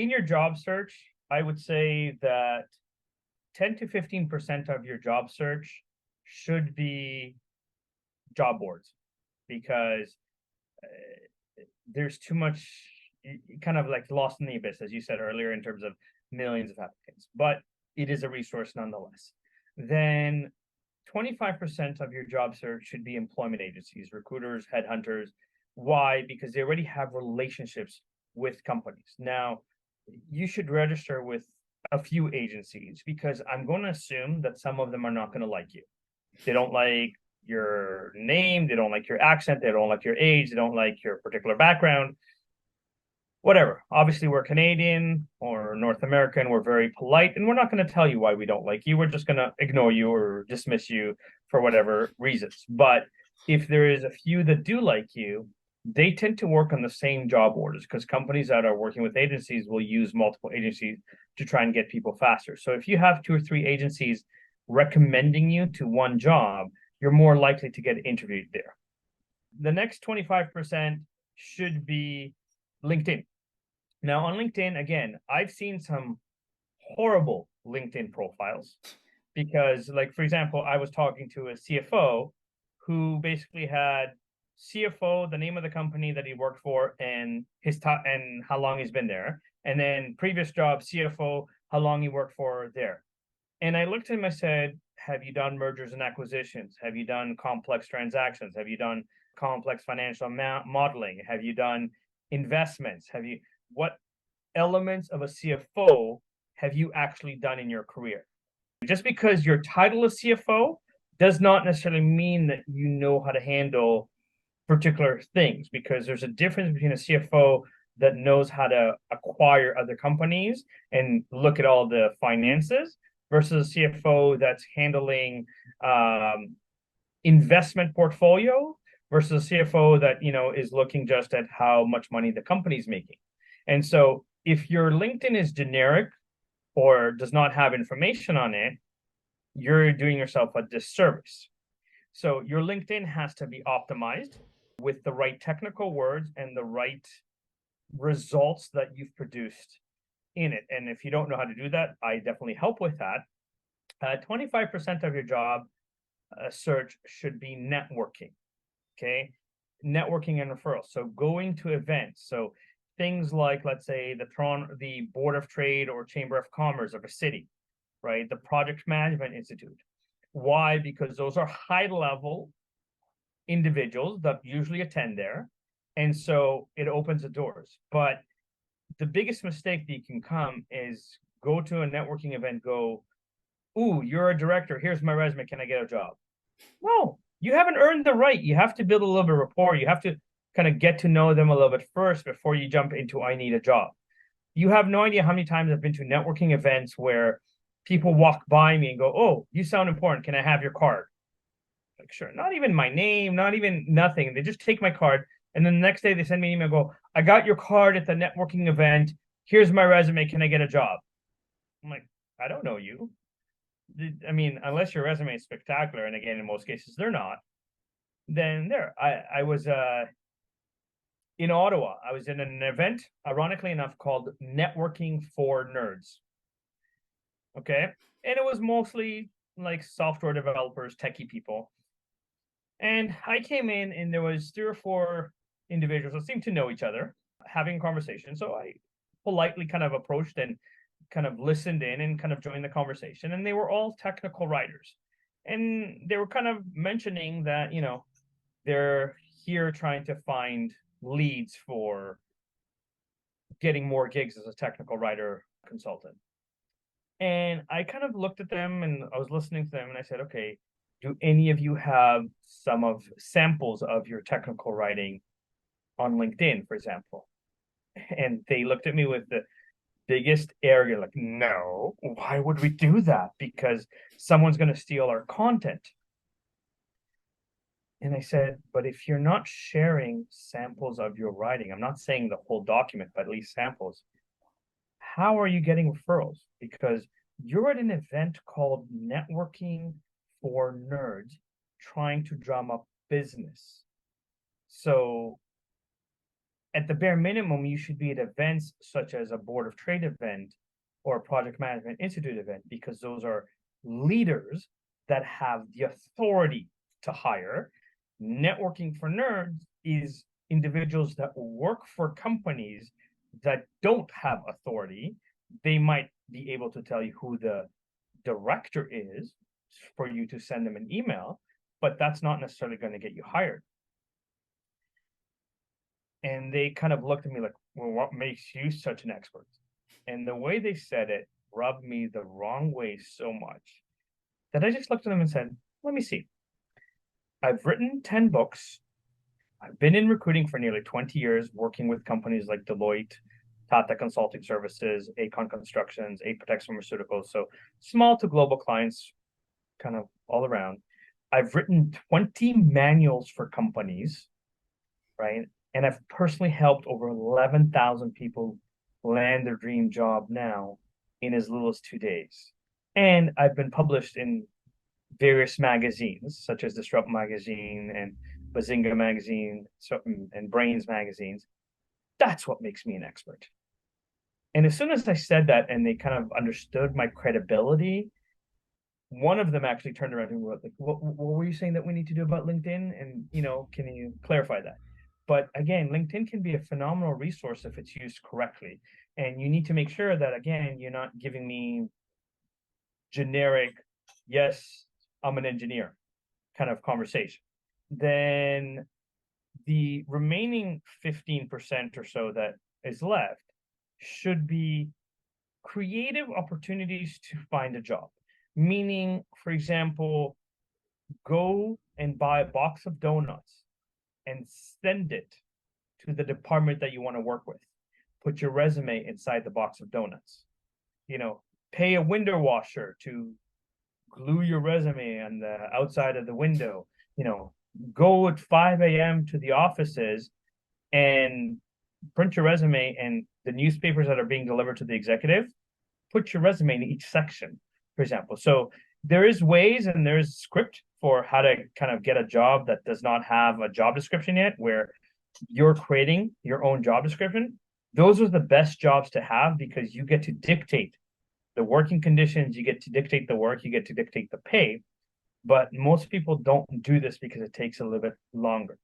in your job search, I would say that 10 to 15% of your job search should be job boards because there's too much kind of like lost in the abyss, as you said earlier, in terms of millions of applicants, but it is a resource nonetheless. Then 25% of your job search should be employment agencies, recruiters, headhunters. Why? Because they already have relationships with companies. Now, you should register with a few agencies because I'm going to assume that some of them are not going to like you. They don't like your name, they don't like your accent, they don't like your age, they don't like your particular background, whatever. Obviously, we're Canadian or North American, we're very polite, and we're not going to tell you why we don't like you. We're just going to ignore you or dismiss you for whatever reasons. But if there is a few that do like you, they tend to work on the same job orders because companies that are working with agencies will use multiple agencies to try and get people faster. So if you have two or three agencies recommending you to one job, you're more likely to get interviewed there. The next 25% should be LinkedIn. Now, on LinkedIn, again, I've seen some horrible LinkedIn profiles because, like, for example, I was talking to a CFO who basically had CFO, the name of the company that he worked for, and and how long he's been there, and then previous job CFO, how long he worked for there. And I looked at him, I said, have you done mergers and acquisitions? Have you done complex transactions? Have you done complex financial modeling? Have you done investments? What elements of a CFO have you actually done in your career? Just because your title is CFO does not necessarily mean that you know how to handle particular things, because there's a difference between a CFO that knows how to acquire other companies and look at all the finances versus a CFO that's handling investment portfolio versus a CFO that is looking just at how much money the company's making. And so if your LinkedIn is generic or does not have information on it, you're doing yourself a disservice. So your LinkedIn has to be optimized with the right technical words and the right results that you've produced in it. And if you don't know how to do that, I definitely help with that. 25% of your job search should be networking. Okay. Networking and referrals. So going to events. So things like, let's say, the Board of Trade or Chamber of Commerce of a city, right? The Project Management Institute. Why? Because those are high-level individuals that usually attend there. And so it opens the doors. But the biggest mistake that you can come is go to a networking event, go, ooh, you're a director. Here's my resume. Can I get a job? No, you haven't earned the right. You have to build a little bit of rapport. You have to kind of get to know them a little bit first before you jump into I need a job. You have no idea how many times I've been to networking events where people walk by me and go, oh, you sound important. Can I have your card? Like, sure. Not even my name, not even nothing. They just take my card. And then the next day they send me an email, go, I got your card at the networking event. Here's my resume. Can I get a job? I'm like, I don't know you. I mean, unless your resume is spectacular, and again, in most cases, they're not, then there. I was in Ottawa. I was in an event, ironically enough, called Networking for Nerds. Okay. And it was mostly like software developers, techie people. And I came in and there was 3 or 4 individuals that seemed to know each other, having a conversation. So I politely kind of approached and kind of listened in and kind of joined the conversation. And they were all technical writers. And they were kind of mentioning that, they're here trying to find leads for getting more gigs as a technical writer consultant. And I kind of looked at them and I was listening to them and I said, okay, do any of you have some of samples of your technical writing on LinkedIn, for example? And they looked at me with the biggest arrogance, like, no, why would we do that? Because someone's going to steal our content. And I said, but if you're not sharing samples of your writing, I'm not saying the whole document, but at least samples, how are you getting referrals? Because you're at an event called Networking for Nerds trying to drum up business. So at the bare minimum, you should be at events such as a Board of Trade event or a Project Management Institute event, because those are leaders that have the authority to hire. Networking for nerds is individuals that work for companies that don't have authority. They might be able to tell you who the director is for you to send them an email, but that's not necessarily going to get you hired. And they kind of looked at me like, well, what makes you such an expert? And the way they said it rubbed me the wrong way so much that I just looked at them and said, let me see. I've written 10 books. I've been in recruiting for nearly 20 years, working with companies like Deloitte, Tata Consulting Services, Aecon Constructions, Apotex Pharmaceuticals. So small to global clients, kind of all around. I've written 20 manuals for companies, right? And I've personally helped over 11,000 people land their dream job now in as little as 2 days. And I've been published in various magazines, such as Disrupt Magazine and Bazinga Magazine and Brains magazines. That's what makes me an expert. And as soon as I said that and they kind of understood my credibility, one of them actually turned around and wrote, like, what were you saying that we need to do about LinkedIn? And, can you clarify that? But again, LinkedIn can be a phenomenal resource if it's used correctly. And you need to make sure that, again, you're not giving me generic, yes, I'm an engineer kind of conversation. Then the remaining 15% or so that is left should be creative opportunities to find a job. Meaning, for example, go and buy a box of donuts and send it to the department that you want to work with. Put your resume inside the box of donuts. Pay a window washer to glue your resume on the outside of the window. Go at 5 a.m. to the offices and print your resume, and the newspapers that are being delivered to the executive, put your resume in each section, for example. So there is ways and there's script for how to kind of get a job that does not have a job description yet, where you're creating your own job description. Those are the best jobs to have because you get to dictate the working conditions, you get to dictate the work, you get to dictate the pay. But most people don't do this because it takes a little bit longer.